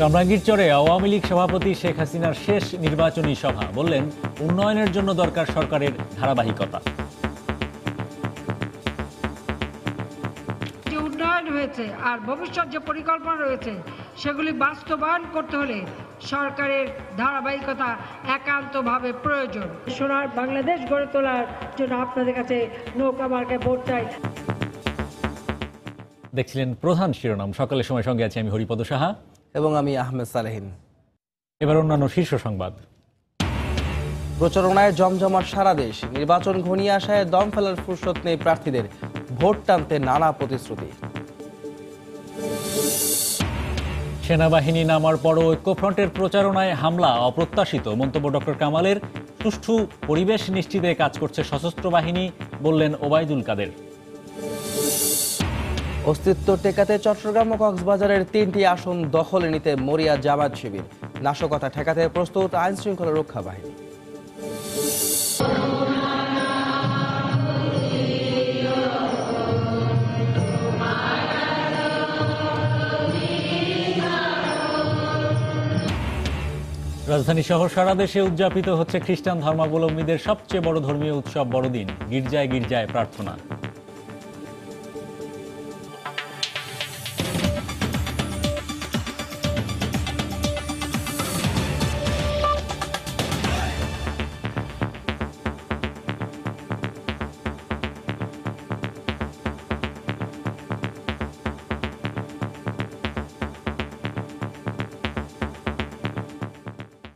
কামরাঙ্গীরচরে আওয়ামী লীগ সভাপতি শেখ হাসিনার শেষ নির্বাচনী সভা, বললেন উন্নয়নের জন্য দরকার সরকারের ধারাবাহিকতা। যে উন্নয়ন হয়েছে আর ভবিষ্যৎ যে পরিকল্পনা রয়েছে সেগুলি বাস্তবায়ন করতে হলে সরকারের ধারাবাহিকতা একান্তভাবে প্রয়োজন। সোনার বাংলাদেশ গড়ে তোলার জন্য আপনাদের কাছে নৌকা মার্কায় ভোট চাই। দেখছিলেন প্রধান শিরোনাম। সকালের সময় সঙ্গে আছি আমি হরিপদ সাহা এবং আমি আহমেদ সালেহীন। এবার অন্যান্য শীর্ষ সংবাদ। প্রচারণায় জমজমাট সারা দেশ, নির্বাচন ঘনিয়ে আসায় দম ফেলার ফুরসত নেই প্রার্থীদের, ভোট টানতে নানা প্রতিশ্রুতি। সেনাবাহিনী নামার পরও ঐক্যফ্রন্টের প্রচারণায় হামলা অপ্রত্যাশিত, মন্তব্য ডক্টর কামালের। সুষ্ঠু পরিবেশ নিশ্চিতে কাজ করছে সশস্ত্র বাহিনী, বললেন ওবায়দুল কাদের। অস্তিত্ব টেকাতে চট্টগ্রাম ও কক্সবাজারের 3টি আসন দখলে নিতে মরিয়া জামায়াত শিবির, নাশকতা ঠেকাতে প্রস্তুত আইন শৃঙ্খলা রক্ষা বাহিনী। রাজধানী সহ সারা দেশে উদযাপিত হচ্ছে খ্রিস্টান ধর্মাবলম্বীদের সবচেয়ে বড় ধর্মীয় উৎসব বড়দিন। গির্জায় গির্জায় প্রার্থনা।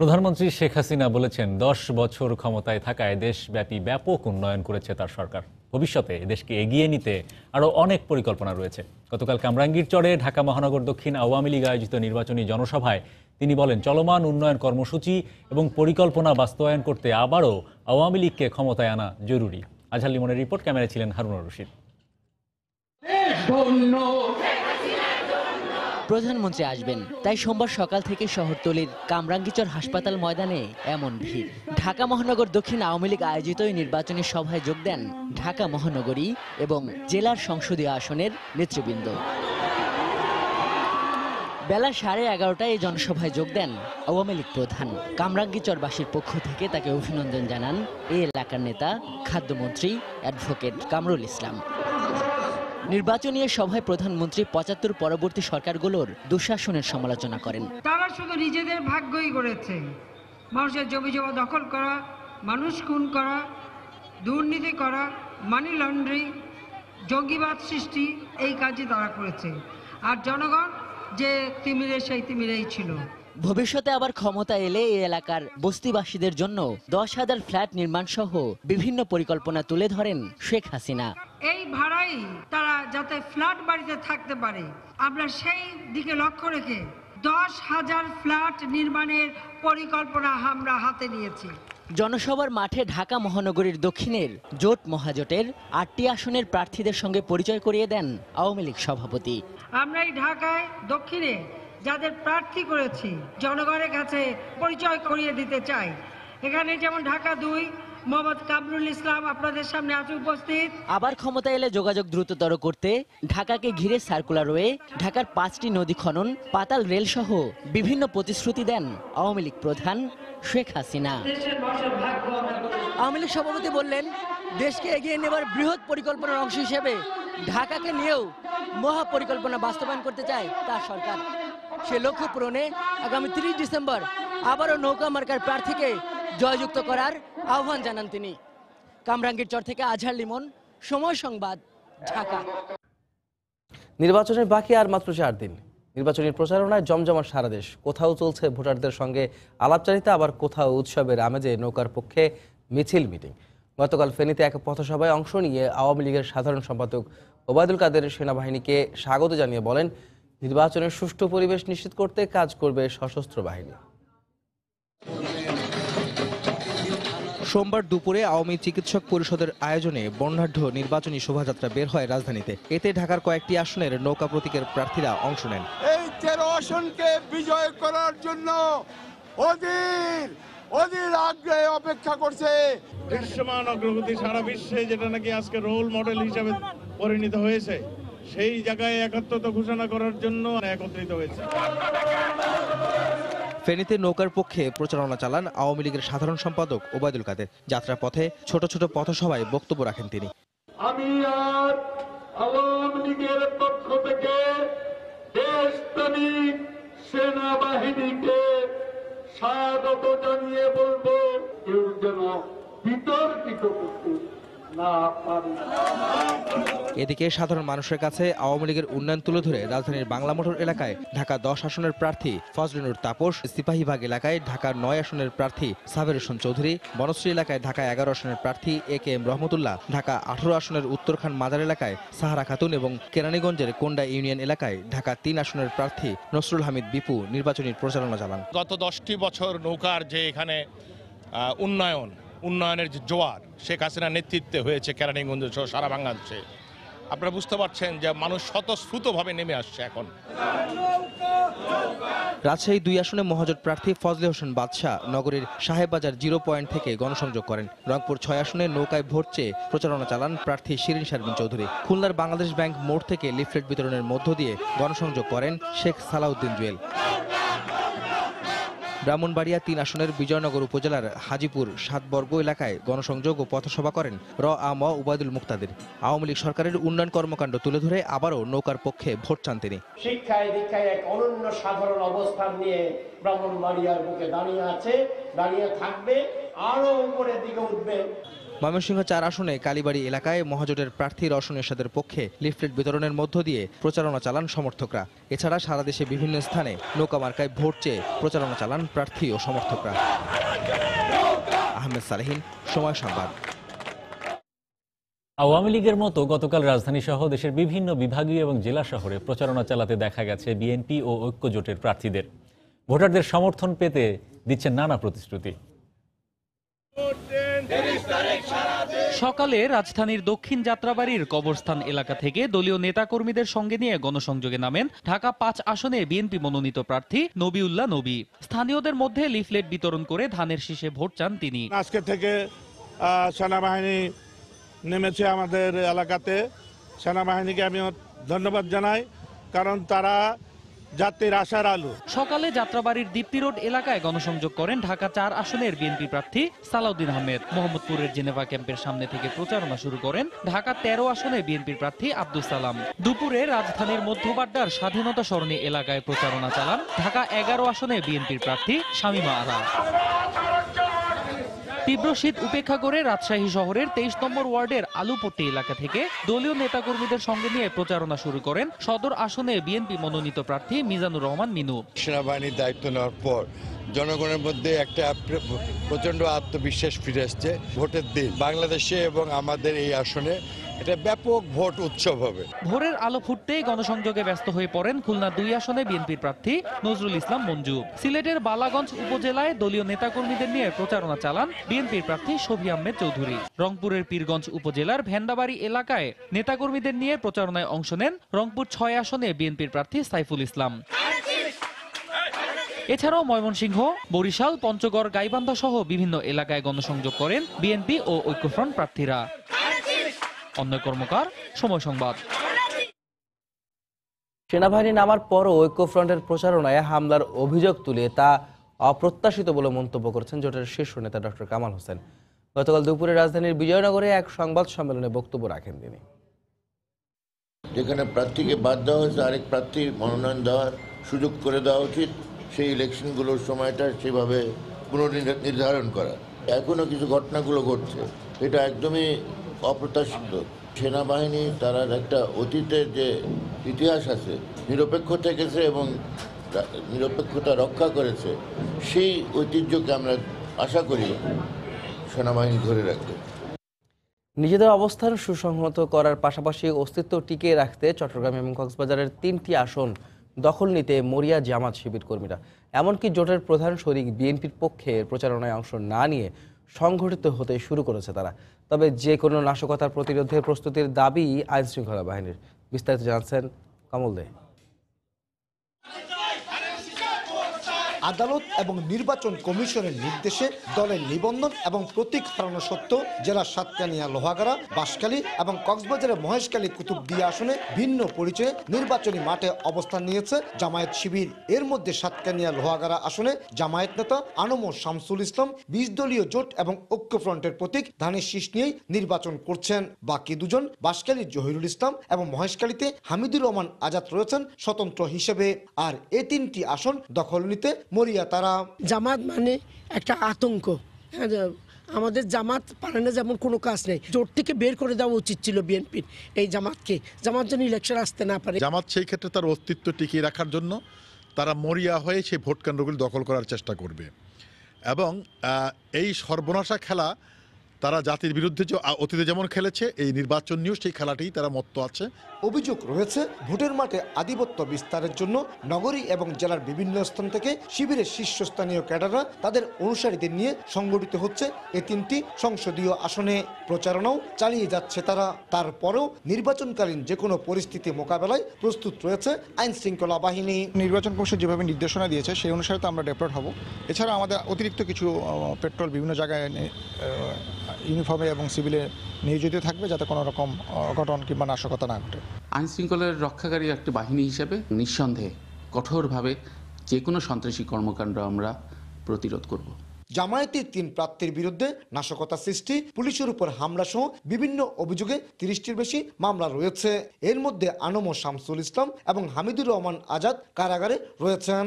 প্রধানমন্ত্রী শেখ হাসিনা বলেছেন 10 বছর ক্ষমতায় থাকায় দেশব্যাপী ব্যাপক উন্নয়ন করেছে তার সরকার। ভবিষ্যতে দেশকে এগিয়ে নিতে আরও অনেক পরিকল্পনা রয়েছে। গতকাল কামরাঙ্গীরচরে ঢাকা মহানগর দক্ষিণ আওয়ামী লীগ আয়োজিত নির্বাচনী জনসভায় তিনি বলেন, চলমান উন্নয়ন কর্মসূচি এবং পরিকল্পনা বাস্তবায়ন করতে আবারও আওয়ামী লীগকে ক্ষমতায় আনা জরুরি। আজহার লিমনের রিপোর্ট, ক্যামেরায় ছিলেন হারুনুর রশিদ। প্রধানমন্ত্রী আসবেন, তাই সোমবার সকাল থেকে শহরতলির কামরাঙ্গীরচর হাসপাতাল ময়দানে এমন ভিড়। ঢাকা মহানগর দক্ষিণ আওয়ামী লীগ আয়োজিত এই নির্বাচনী সভায় যোগ দেন ঢাকা মহানগরী এবং জেলার সংসদীয় আসনের নেতৃবৃন্দ। বেলা 11:30টায় এই জনসভায় যোগ দেন আওয়ামী লীগ প্রধান। কামরাঙ্গীরচরবাসীর পক্ষ থেকে তাকে অভিনন্দন জানান এই এলাকার নেতা খাদ্যমন্ত্রী অ্যাডভোকেট কামরুল ইসলাম। নির্বাচনী সভায় প্রধানমন্ত্রী 75 পরবর্তী সরকারগুলোর দুঃশাসনের সমালোচনা করেন। তারা শুধু নিজেদের ভাগ্যই গড়েছে, মানুষের জমি জমা দখল করা, মানুষ খুন করা, দুর্নীতি করা, মানি লন্ডারিং, জঙ্গিবাদ সৃষ্টি, এই কাজই তারা করেছে। আর জনগণ যে তিমিরে সেই তিমিরেই ছিল। ভবিষ্যতে আবার ক্ষমতা এলে এই এলাকার বস্তিবাসীদের জন্য 10,000 ফ্ল্যাট নির্মাণ সহ বিভিন্ন পরিকল্পনা তুলে ধরেন শেখ হাসিনা। এই ভাড়াই তারা যাতে ফ্ল্যাট বাড়িতে থাকতে পারে, আমরা সেই দিকে লক্ষ্য রেখে 10,000 ফ্ল্যাট নির্মাণের পরিকল্পনা আমরা হাতে নিয়েছি। জনসভার মাঠে ঢাকা মহানগরীর দক্ষিণের জোট মহাজোটের 8টি আসনের প্রার্থীদের সঙ্গে পরিচয় করিয়ে দেন আওয়ামী লীগ সভাপতি। আমরা এই ঢাকায় দক্ষিণে যাদের প্রার্থী করেছি জনগণের কাছে পরিচয় করিয়ে দিতে চাই। এখানে যেমন ঢাকা 2 মোহাম্মদ কামরুল ইসলাম আপনাদের সামনে আছে উপস্থিত। আবার ক্ষমতা এলে যোগাযোগ দ্রুততর করতে ঢাকাকে ঘিরে সার্কুলার ওয়ে, ঢাকার 5টি নদী খনন, পাতাল রেল সহ বিভিন্ন প্রতিশ্রুতি দেন আওয়ামী লীগ প্রধান শেখ হাসিনা। আওয়ামী লীগ সভাপতি বললেন, দেশকে এগিয়ে নেবার বৃহৎ পরিকল্পনার অংশ হিসেবে ঢাকাকে নিয়েও মহা পরিকল্পনা বাস্তবায়ন করতে চায় তার সরকার। সে লক্ষ্য পূরণে আগামী 30 ডিসেম্বর আবারও নৌকা মার্কার প্রার্থীকে জয়যুক্ত করার আহ্বান জানান তিনি। কামরাঙ্গীরচর থেকে আজহার লিমন, সময় সংবাদ, ঢাকা। নির্বাচনের বাকি আর মাত্র 4 দিন। নির্বাচনী প্রচারণায় জমজমাট সারা দেশ। কোথাও চলছে ভোটারদের সঙ্গে আলাপচারিতা, আবার কোথাও উৎসবের আমেজে নৌকার পক্ষে মিছিল মিটিং। গতকাল ফেনীতে এক পথসভায় অংশ নিয়ে আওয়ামী লীগের সাধারণ সম্পাদক ওবায়দুল কাদের সেনাবাহিনীকে স্বাগত জানিয়ে বলেন, নির্বাচনের সুষ্ঠু পরিবেশ নিশ্চিত করতে কাজ করবে সশস্ত্র বাহিনী। সোমবার দুপুরে আওয়ামী চিকিৎসক পরিষদের আয়োজনে বর্ণাঢ্য নির্বাচনী শোভাযাত্রা বের হয় রাজধানীতে। এতে ঢাকার কয়েকটি আসনের নৌকা প্রতীকের প্রার্থীরা অংশ নেন। এই 13 আসনকে বিজয় করার জন্য অধীর আগ্রহে অপেক্ষা করছে। দৃশ্যমান অগ্রগতি সারা বিশ্বে, যেটা নাকি আজকে রোল মডেল হিসেবে পরিণত হয়েছে, সেই জায়গায় একাত্মতা ঘোষণা করার জন্য একত্রিত হয়েছে। ফেনীতে নৌকার পক্ষে প্রচারণা চালান আওয়ামী লীগের সাধারণ সম্পাদক ওবায়দুল কাদের। যাত্রা পথে ছোট ছোট পথসভায় বক্তব্য রাখেন তিনি। আমি আজ আওয়ামী লীগের পক্ষ থেকে দেশপ্রেমী সেনাবাহিনীকে স্বাগত জানিয়ে বলবো, কেউ যেন বিতর্কিত করতে না পারে। এদিকে সাধারণ মানুষের কাছে আওয়ামী লীগের উন্নয়ন তুলে ধরে রাজধানীর বাংলা মোটর এলাকায় ঢাকা 10 আসনের প্রার্থী ফজলিনুর তাপস, সিপাহীবাগ এলাকায় ঢাকা 9 আসনের প্রার্থী সাবের হোসেন চৌধুরী, বনশ্রী এলাকায় ঢাকা 11 আসনের প্রার্থী AKM রহমতুল্লাহ, ঢাকা 18 আসনের উত্তরখান মাজার এলাকায় সাহারা খাতুন এবং কেরানীগঞ্জের কোন্ডা ইউনিয়ন এলাকায় ঢাকা 3 আসনের প্রার্থী নসরুল হামিদ বিপু নির্বাচনী প্রচারণা চালান। গত 10টি বছর নৌকার যে এখানে উন্নয়নের যে জোয়ার শেখ হাসিনার নেতৃত্বে হয়েছে কেরানীগঞ্জ সহ সারা বাংলাদেশে, আপনারা বুঝতে পারছেন যে মানুষ স্বতঃস্ফূর্তভাবে নেমে আসছে এখন। রাজশাহী 2 আসনে মহাজোট প্রার্থী ফজলে হোসেন বাদশাহ নগরীর সাহেববাজার 0 পয়েন্ট থেকে গণসংযোগ করেন। রংপুর 6 আসনে নৌকায় ভোট চেয়ে প্রচারণা চালান প্রার্থী শিরিন শারমিন চৌধুরী। খুলনার বাংলাদেশ ব্যাংক মোড় থেকে লিফলেট বিতরণের মধ্য দিয়ে গণসংযোগ করেন শেখ সালাউদ্দিন জুয়েল। ব্রাহ্মণবাড়িয়া 3 আসনের বিজয়নগর উপজেলার হাজিপুর 7 বর্গ এলাকায় গণসংযোগ ও পথসভা করেন র.আ.ম. উবায়দুল মুক্তাদির। আওয়ামী লীগ সরকারের উন্নয়ন কর্মকাণ্ড তুলে ধরে আবারও নৌকার পক্ষে ভোট চান তিনি। শিক্ষায় দীক্ষায় এক অনন্য সাধারণ অবস্থান নিয়ে ব্রাহ্মণবাড়িয়ার বুকে দাঁড়িয়ে থাকবে, আরো উপরের দিকে উঠবে। ময়মনসিংহ 4 আসনে কালীবাড়ি এলাকায় মহাজোটের প্রার্থী রওশন এরশাদের পক্ষে লিফলেট বিতরণের মধ্য দিয়ে প্রচারণা চালান সমর্থকরা। এছাড়া সারা দেশে বিভিন্ন স্থানে নৌকা মার্কায় ভোট চেয়ে প্রচারণা চালান প্রার্থী ও সমর্থকরা। আহমেদ সালেহিন, সময় সংবাদ। আওয়ামী লীগের মতো গতকাল রাজধানী সহ দেশের বিভিন্ন বিভাগীয় এবং জেলা শহরে প্রচারণা চালাতে দেখা গেছে বিএনপি ও ঐক্য জোটের প্রার্থীদের। ভোটারদের সমর্থন পেতে দিচ্ছেন নানা প্রতিশ্রুতি। সকালে রাজধানীর দক্ষিণ যাত্রাবাড়ির কবরস্থান এলাকা থেকে দলীয় নেতাকর্মীদের সঙ্গে নিয়ে গণসংযোগে নামেন ঢাকা 5 আসনে বিএনপি মনোনীত প্রার্থী নবিউল্লাহ নবী। স্থানীয়দের মধ্যে লিফলেট বিতরণ করে ধানের শীষে ভোট চান তিনি। আজকে থেকে সেনাবাহিনী নেমেছে আমাদের এলাকাতে। সেনাবাহিনীকে আমি ধন্যবাদ জানাই, কারণ তারা জাতির আশার আলো। সকালে যাত্রাবাড়ির দীপ্তি রোড এলাকায় গণসংযোগ করেন ঢাকা 4 আসনের বিএনপি প্রার্থী সালাউদ্দিন আহমেদ। মোহাম্মদপুরের জেনেভা ক্যাম্পের সামনে থেকে প্রচারণা শুরু করেন ঢাকা 13 আসনে বিএনপির প্রার্থী আব্দুল সালাম। দুপুরে রাজধানীর মধ্যবাড্ডার স্বাধীনতা সরণি এলাকায় প্রচারণা চালান ঢাকা 11 আসনে বিএনপির প্রার্থী শামীমা আরা। তীব্র শীত উপেক্ষা করে রাজশাহী শহরের 23 নম্বর ওয়ার্ডের আলুপট্টি এলাকা থেকে দলীয় নেতাকর্মীদের সঙ্গে নিয়ে প্রচারণা শুরু করেন সদর আসনে বিএনপি মনোনীত প্রার্থী মিজানুর রহমান মিনু। সেনাবাহিনীর দায়িত্ব নেওয়ার পর জনগণের মধ্যে একটা প্রচন্ড আত্মবিশ্বাস ফিরে আসছে। ভোটের দিন বাংলাদেশে এবং আমাদের এই আসনে এটা ব্যাপক ভোট উৎসব হবে। ভোরের আলো ফুটতেই গণসংযোগে ব্যস্ত হয়ে পড়েন খুলনা 2 আসনে বিএনপির প্রার্থী নজরুল ইসলাম মঞ্জু। সিলেটের বালাগঞ্জ উপজেলায় দলীয় নেতাকর্মীদের নিয়ে প্রচারণা চালান বিএনপির প্রার্থী শফি আহমেদ চৌধুরী। রংপুরের পীরগঞ্জ উপজেলার ভেন্দাবাড়ি এলাকায় নেতাকর্মীদের নিয়ে প্রচারণায় অংশ নেন রংপুর 6 আসনে বিএনপির প্রার্থী সাইফুল ইসলাম। এছাড়াও ময়মনসিংহ, বরিশাল, পঞ্চগড়, গাইবান্ধা সহ বিভিন্ন এলাকায় গণসংযোগ করেন বিএনপি ও ঐক্যফ্রন্ট প্রার্থীরা। অন্য কর্মকার, সময় সংবাদ। সেনাবাহিনী নামার পরও ঐক্যফ্রন্টের প্রচারণায় হামলার অভিযোগ তুলে তা অপ্রত্যাশিত বলে মন্তব্য করেছেন জোটের শীর্ষ নেতা ডক্টর কামাল হোসেন। গতকাল দুপুরে রাজধানীর বিজয়নগরে এক সংবাদ সম্মেলনে বক্তব্য রাখেন তিনি। যেখানে প্রার্থীকে বাদ দেওয়া হয়েছে, আরেক প্রার্থীর মনোনয়ন দেওয়ার সুযোগ করে দেওয়া উচিত। সেই ইলেকশনগুলোর সময়টা সেভাবে পুনর্নির্ধারণ করা। এখনও কিছু ঘটনাগুলো ঘটছে, এটা একদমই অপ্রত্যাশিত। সেনাবাহিনী তারা একটা অতীতের যে ইতিহাস আছে, নিরপেক্ষ থেকেছে এবং নিরপেক্ষতা রক্ষা করেছে, সেই ঐতিহ্যকে আমরা আশা করি সেনাবাহিনী ধরে রাখবে। নিজেদের অবস্থান সুসংহত করার পাশাপাশি অস্তিত্ব টিকিয়ে রাখতে চট্টগ্রাম এবং কক্সবাজারের 3টি আসন দখল নিতে মরিয়া জামাত শিবির কর্মীরা। এমনকি জোটের প্রধান শরিক বিএনপির পক্ষে প্রচারণায় অংশ না নিয়ে সংগঠিত হতে শুরু করেছে তারা। তবে যে কোনো নাশকতার প্রতিরোধের প্রস্তুতির দাবি আইনশৃঙ্খলা বাহিনীর। বিস্তারিত জানছেন কমল দে। আদালত এবং নির্বাচন কমিশনের নির্দেশে দলের নিবন্ধন এবং প্রতীক হারানো সত্ত্বেও জেলার সাতকানিয়া, লোহাগাড়া, বাঁশখালী এবং কক্সবাজারের মহেশখালী কুতুবদিয়া আসনে ভিন্ন পরিচয়ে নির্বাচনী মাঠে অবস্থান নিয়েছে জামায়াত শিবির। এর মধ্যে সাতকানিয়া, লোহাগাড়া আসনে জামায়াত নেতা আনম শামসুল ইসলাম 20 দলীয় জোট এবং ঐক্যফ্রন্টের প্রতীক ধানের শীষ নিয়েই নির্বাচন করছেন। বাকি দুজন বাঁশখালীর জহিরুল ইসলাম এবং মহেশখালীতে হামিদুর রহমান আজাদ রয়েছেন স্বতন্ত্র হিসেবে। আর এই 3টি আসন দখল নিতে মরিয়া তারা। জামাত মানে একটা আতঙ্ক। আমাদের জামাত পারে না, যেমন কোনো কাজ নেই। জোট থেকে বের করে দেওয়া উচিত ছিল বিএনপির এই জামাতকে, জামাত যেন ইলেকশন আসতে না পারে। জামাত সেই ক্ষেত্রে তার অস্তিত্ব টিকিয়ে রাখার জন্য তারা মরিয়া হয়ে সেই ভোট কেন্দ্রগুলি দখল করার চেষ্টা করবে এবং এই সর্বনাশা খেলা তারা জাতির বিরুদ্ধে অতীতে যেমন খেলেছে, এই নির্বাচন নিয়েও সেই খেলাটি তারা মত্ত আছে। অভিযোগ রয়েছে ভোটের মাঠে আধিপত্য বিস্তারের জন্য নগরী এবং জেলার বিভিন্ন স্থান থেকে শিবিরের শীর্ষস্থানীয় ক্যাডাররা তাদের অনুসারীদের নিয়ে সংগঠিত হচ্ছে এই 3টি সংসদীয় আসনে। প্রচারণাও চালিয়ে যাচ্ছে তারা। তারপরেও নির্বাচনকালীন যে কোনো পরিস্থিতি মোকাবেলায় প্রস্তুত রয়েছে আইন শৃঙ্খলা বাহিনী। নির্বাচন কমিশন যেভাবে নির্দেশনা দিয়েছে সেই অনুসারে তো আমরা ডেপ্লয়েড হব। এছাড়া আমাদের অতিরিক্ত কিছু পেট্রোল বিভিন্ন জায়গায় ইউনিফর্মে এবং সিভিলে নিয়োজিত থাকবে, যাতে কোনো রকম অঘটন কিংবা নাশকতা না ঘটে। আইন শৃঙ্খলার রক্ষাকারী একটি বাহিনী হিসেবে নিঃসন্দেহে কঠোরভাবে যে কোনো সন্ত্রাসী কর্মকাণ্ড আমরা প্রতিরোধ করব। জামায়াতের 3 প্রার্থীর বিরুদ্ধে নাশকতা সৃষ্টি, পুলিশের উপর হামলা সহ বিভিন্ন অভিযোগে 30টির বেশি মামলা রয়েছে। এর মধ্যে আনম শামসুল ইসলাম এবং হামিদুর রহমান আজাদ কারাগারে রয়েছেন।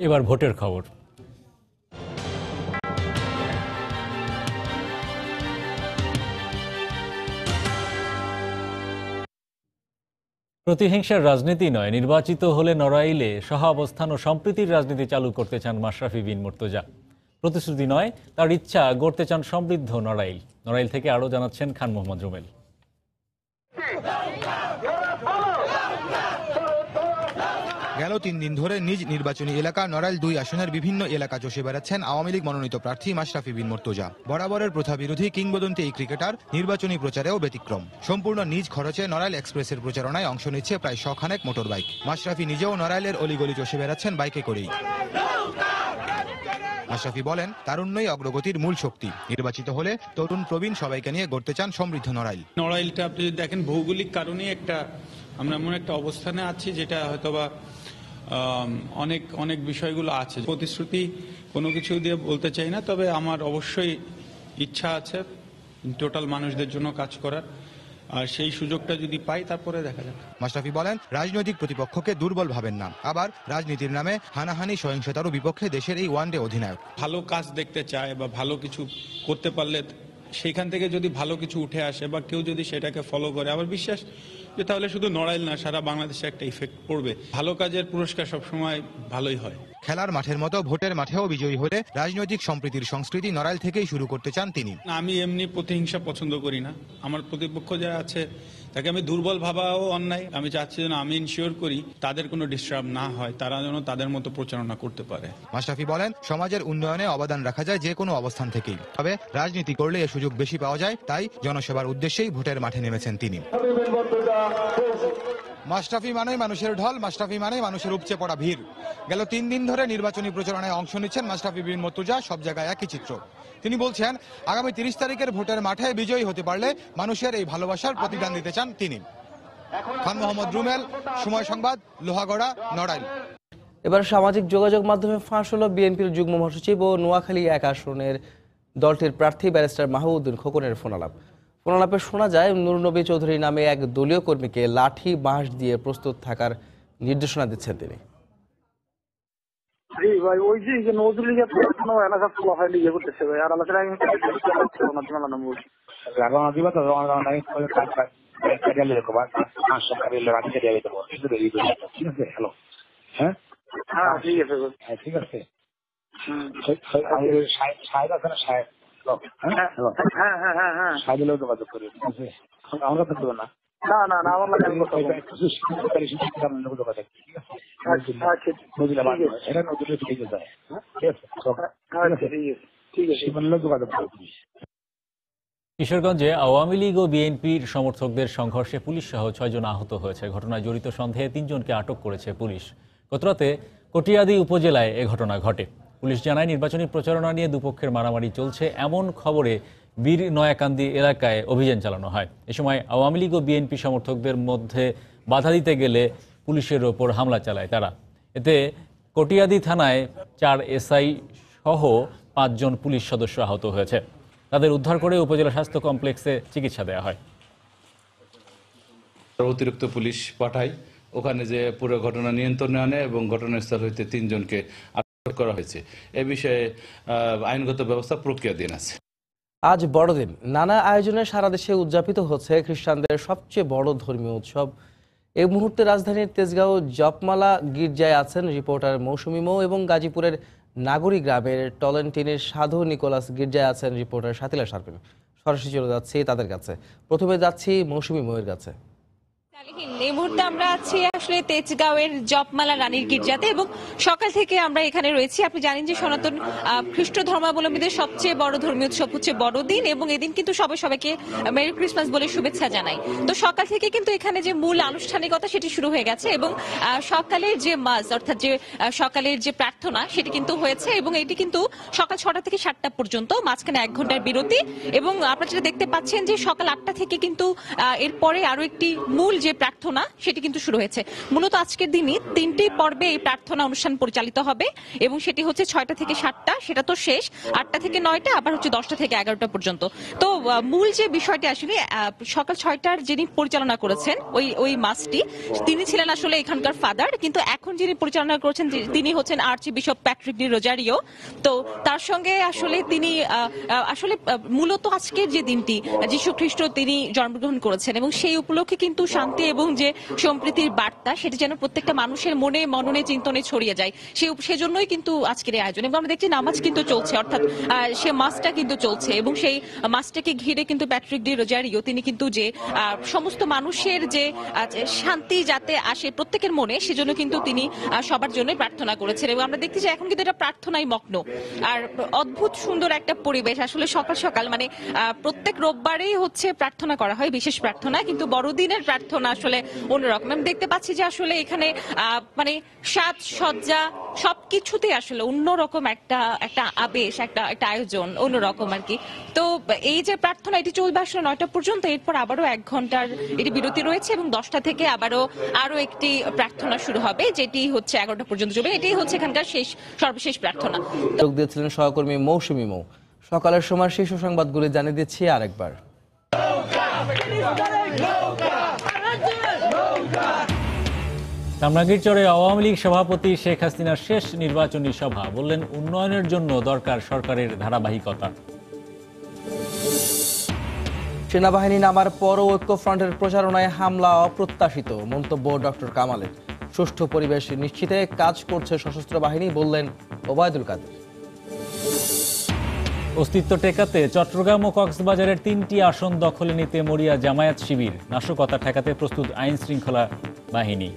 এবার ভোটের খবর। প্রতিহিংসার রাজনীতি নয়, নির্বাচিত হলে নড়াইলে সহাবস্থান ও সম্প্রীতির রাজনীতি চালু করতে চান মাশরাফি বিন মুর্তজা। প্রতিশ্রুতি নয়, তার ইচ্ছা গড়তে চান সমৃদ্ধ নড়াইল। নড়াইল থেকে আরও জানাচ্ছেন খান মোহাম্মদ রুমেল। গেল 3 দিন ধরে নিজ নির্বাচনী এলাকা নড়াইল 2 আসনের বিভিন্ন এলাকা চষে বেড়াচ্ছেন আওয়ামী লীগ মনোনীত প্রার্থী মাশরাফি বিন মুর্তজা। বরাবরের প্রথা বিরোধী কিংবদন্তি এই ক্রিকেটার নির্বাচনী প্রচারেও ব্যতিক্রম। সম্পূর্ণ নিজ খরচে নড়াইল এক্সপ্রেসের প্রচারণায় অংশ নিচ্ছে প্রায় 100 খানেক মোটর বাইক। মাশরাফি নিজেও নড়াইলের অলিগলি চষে বেড়াচ্ছেন বাইকে করেই। মাশরাফি বলেন, তারুণ্যই অগ্রগতির মূল শক্তি। নির্বাচিত হলে তরুণ প্রবীণ সবাইকে নিয়ে গড়তে চান সমৃদ্ধ নড়াইল। নড়াইলটা আপনি যদি দেখেন, ভৌগোলিক কারণে আমরা এমন একটা অবস্থানে আছি যেটা হয়তোবা অনেক বিষয়গুলো আছে। প্রতিশ্রুতি কোনো কিছু দিয়ে বলতে চাই না, তবে আমার অবশ্যই ইচ্ছা আছে টোটাল মানুষদের জন্য কাজ করার। আর সেই সুযোগটা যদি পাই তারপরে দেখা যাবে। মাশরাফি বলেন, রাজনৈতিক প্রতিপক্ষকে দুর্বল ভাবেন না। আবার রাজনীতির নামে হানাহানি সহিংসতারও বিপক্ষে দেশের এই ওয়ানডে অধিনায়ক। ভালো কাজ দেখতে চায় বা ভালো কিছু করতে পারলে সেখান থেকে যদি ভালো কিছু উঠে আসে বা কেউ যদি সেটাকে ফলো করে, আমার বিশ্বাস যে তাহলে শুধু নড়াইল না, সারা বাংলাদেশে একটা ইফেক্ট পড়বে। ভালো কাজের পুরস্কার সবসময় ভালোই হয়। খেলার মাঠের মতো ভোটের মাঠেও বিজয়ী হলে রাজনৈতিক সম্প্রীতির সংস্কৃতি নড়াইল থেকেই শুরু করতে চান তিনি। আমি এমনি প্রতিহিংসা পছন্দ করি না। আমার প্রতিপক্ষ যারা আছে তাকে আমি দুর্বল ভাবাও অন্যায়। আমি চাচ্ছি যেন আমি ইনশিওর করি তাদের কোনো ডিস্টার্ব না হয়, তারা যেন তাদের মতো প্রচারণা করতে পারে। মাশরাফি বলেন, সমাজের উন্নয়নে অবদান রাখা যায় যে কোনো অবস্থান থেকেই, তবে রাজনীতি করলে এ সুযোগ বেশি পাওয়া যায়। তাই জনসেবার উদ্দেশ্যেই ভোটের মাঠে নেমেছেন তিনি। মাশরাফি মানেই মানুষের ঢল, মাশরাফি মানেই মানুষের উপচে পড়া ভিড়। গেল 3 দিন ধরে নির্বাচনী প্রচারণায় অংশ নিচ্ছেন মাশরাফি বিন মুর্তজা। সব জায়গায় একই চিত্র। তিনি বলছেন, আগামী 30 তারিখের ভোটের মাঠে বিজয়ী হতে পারলে মানুষের এই ভালোবাসার প্রতিদান দিতে চান তিনি। খান মোহাম্মদ রুমেল, সময় সংবাদ, লোহাগড়া, নড়াইল। এবার সামাজিক যোগাযোগ মাধ্যমে ফাঁস হলো বিএনপির যুগ্ম মহাসচিব ও নোয়াখালী 1 আসনের দলটির প্রার্থী ব্যারিস্টার মাহবুবউদ্দিন খোকনের ফোনালাপে শোনা যায় নূর নবী চৌধুরী নামে এক দলীয় কর্মীকে লাঠি বাঁশ দিয়ে প্রস্তুত থাকার নির্দেশনা দিচ্ছেন তিনি। ঠিক আছে। যোগাযোগ করি, আমরা তো দেবো না। কিশোরগঞ্জে আওয়ামী লীগ ও বিএনপির সমর্থকদের সংঘর্ষে পুলিশ সহ 6 জন আহত হয়েছে। ঘটনায় জড়িত সন্দেহে 3 জনকে আটক করেছে পুলিশ। গতরাতে কটিয়াদি উপজেলায় এ ঘটনা ঘটে। পুলিশ জানায় নির্বাচনী প্রচারণা নিয়ে দুপক্ষের মারামারি চলছে এমন খবরে বীর নয়াকান্দি এলাকায় অভিযান চালানো হয়। এ সময় আওয়ামী লীগ ও বিএনপি সমর্থকদের মধ্যে বাধা দিতে গেলে পুলিশের ওপর হামলা চালায় তারা। এতে কটিয়াদি থানায় 4 এসআই সহ 5 জন পুলিশ সদস্য আহত হয়েছে। তাদের উদ্ধার করে উপজেলা স্বাস্থ্য কমপ্লেক্সে চিকিৎসা দেওয়া হয়। অতিরিক্ত পুলিশ পাঠায়, ওখানে যে পুরো ঘটনা নিয়ন্ত্রণে আনে এবং ঘটনাস্থল হইতে 3 জনকে আটক করা হয়েছে। এ বিষয়ে আইনগত ব্যবস্থা প্রক্রিয়াধীন আছে। আজ বড়দিন। নানা আয়োজনে সারা দেশে উদযাপিত হচ্ছে খ্রিস্টানদের সবচেয়ে বড় ধর্মীয় উৎসব। এই মুহূর্তে রাজধানীর তেজগাঁও জপমালা গির্জায় আছেন রিপোর্টার মৌসুমী মৌ এবং গাজীপুরের নাগরী গ্রামের টলেন্টিনের সাধু নিকোলাস গির্জায় আছেন রিপোর্টার শাতিলা শারমিন। সরাসরি চলে যাচ্ছি তাদের কাছে। প্রথমে যাচ্ছি মৌসুমী মৌয়ের কাছে। এই মুহূর্তে আমরা আছি আসলে তেজগাঁওয়ের জপমালা রানীর গির্জাতে এবং সকাল থেকে আমরা এখানে রয়েছি। আপনি জানেন যে সনাতন খ্রিস্ট ধর্মাবলম্বীদের সবচেয়ে বড় ধর্মীয় উৎসব হচ্ছে বড়দিন এবং এদিন কিন্তু সবাইকে মেরি ক্রিসমাস বলে শুভেচ্ছা জানাই। তো সকাল থেকে কিন্তু এখানে যে মূল আনুষ্ঠানিকতা সেটি শুরু হয়ে গেছে এবং সকালের যে মাস অর্থাৎ যে সকালের যে প্রার্থনা সেটি কিন্তু হয়েছে এবং এটি কিন্তু সকাল 6টা থেকে 7টা পর্যন্ত, মাঝখানে 1 ঘন্টার বিরতি। এবং আপনারা যেটা দেখতে পাচ্ছেন যে সকাল 8টা থেকে কিন্তু এরপরে আরো একটি মূল যে প্রার্থনা সেটি কিন্তু শুরু হয়েছে। মূলত আজকের দিনই 3টি পর্বে এই প্রার্থনা অনুষ্ঠান পরিচালিত হবে এবং সেটি হচ্ছে 6টা থেকে 7টা, সেটা তো শেষ, 8টা থেকে 9টা, আবার হচ্ছে 10টা থেকে 11টা পর্যন্ত। তো মূল যে বিষয়টি আসলে সকাল 6টার যিনি পরিচালনা করেছেন ওই মাসটি, তিনি ছিলেন আসলে এখানকার ফাদার, কিন্তু এখন যিনি পরিচালনা করেছেন তিনি হচ্ছেন আর্চি বিশপ প্যাট্রিক ডি রোজারিও। তো তার সঙ্গে আসলে তিনি আসলে মূলত আজকের যে দিনটি যীশু খ্রিস্ট তিনি জন্মগ্রহণ করেছেন এবং সেই উপলক্ষে কিন্তু শান্তি এবং যে সম্প্রীতির বার্তা সেটি যেন প্রত্যেকটা মানুষের মনে মননে চিন্তনে ছড়িয়ে যায়, সেজন্যই কিন্তু আজকের এই আয়োজন। এবং আমরা দেখছি নামাজ কিন্তু চলছে, অর্থাৎ সে মাসটা কিন্তু চলছে এবং সেই মাসটাকে ঘিরে কিন্তু প্যাট্রিক ডি রোজারিও তিনি কিন্তু যে সমস্ত মানুষের যে শান্তি যাতে আসে প্রত্যেকের মনে, সেজন্য কিন্তু তিনি সবার জন্য প্রার্থনা করেছেন। এবং আমরা দেখছি যে এখন কিন্তু এটা প্রার্থনায় মগ্ন আর অদ্ভুত সুন্দর একটা পরিবেশ। আসলে সকাল সকাল মানে প্রত্যেক রোববারেই হচ্ছে প্রার্থনা করা হয়, বিশেষ প্রার্থনা, কিন্তু বড়দিনের প্রার্থনা আসলে অন্যরকম। আমি দেখতে পাচ্ছি যে আসলে এখানে মানে সাজ সজ্জা সবকিছুতে আসলে অন্যরকম একটা আবেশ, একটা আয়োজন অন্যরকম আর কি। তো এই যে প্রার্থনা এটি চলবে আসলে 9টা পর্যন্ত, এরপর আবারও 1 ঘন্টার এটি বিরতি রয়েছে এবং 10টা থেকে আরো একটি প্রার্থনা শুরু হবে, যেটি হচ্ছে 11টা পর্যন্ত চলবে। এটাই হচ্ছে এখানকার সর্বশেষ প্রার্থনা। যোগ দিয়েছিলেন সহকর্মী মৌসুমী মৌ। সকালের সময় শীর্ষ সংবাদগুলি জানিয়ে দিচ্ছি আরেকবার। কামরাঙ্গীরচরে আওয়ামী লীগ সভাপতি শেখ হাসিনার শেষ নির্বাচনী সভা, বললেন উন্নয়নের জন্য দরকার সরকারের ধারাবাহিকতা। সেনাবাহিনী নামার পরও ঐক্যফ্রন্টের প্রচারণায় হামলা অপ্রত্যাশিত, মন্তব্য ডক্টর কামালের। সুষ্ঠু পরিবেশ নিশ্চিতে কাজ করছে সশস্ত্র বাহিনী, বললেন ওবায়দুল কাদের। অস্তিত্ব টেকাতে চট্টগ্রাম ও কক্সবাজারের 3টি আসন দখলে নিতে মরিয়া জামায়াত শিবির, নাশকতা ঠেকাতে প্রস্তুত আইন শৃঙ্খলা বাহিনী।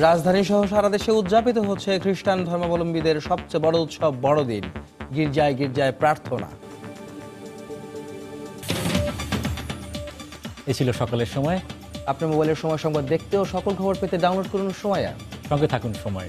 রাজধানী সহ সারা দেশে উদযাপিত হচ্ছে খ্রিস্টান ধর্মাবলম্বীদের সবচেয়ে বড় উৎসব বড়দিন। গির্জায় গির্জায় প্রার্থনা। এ ছিল সকালের সময়। আপনার মোবাইলের সময় সংবাদ দেখতে ও সকল খবর পেতে ডাউনলোড করুন সময় অ্যাপ। সঙ্গে থাকুন সময়।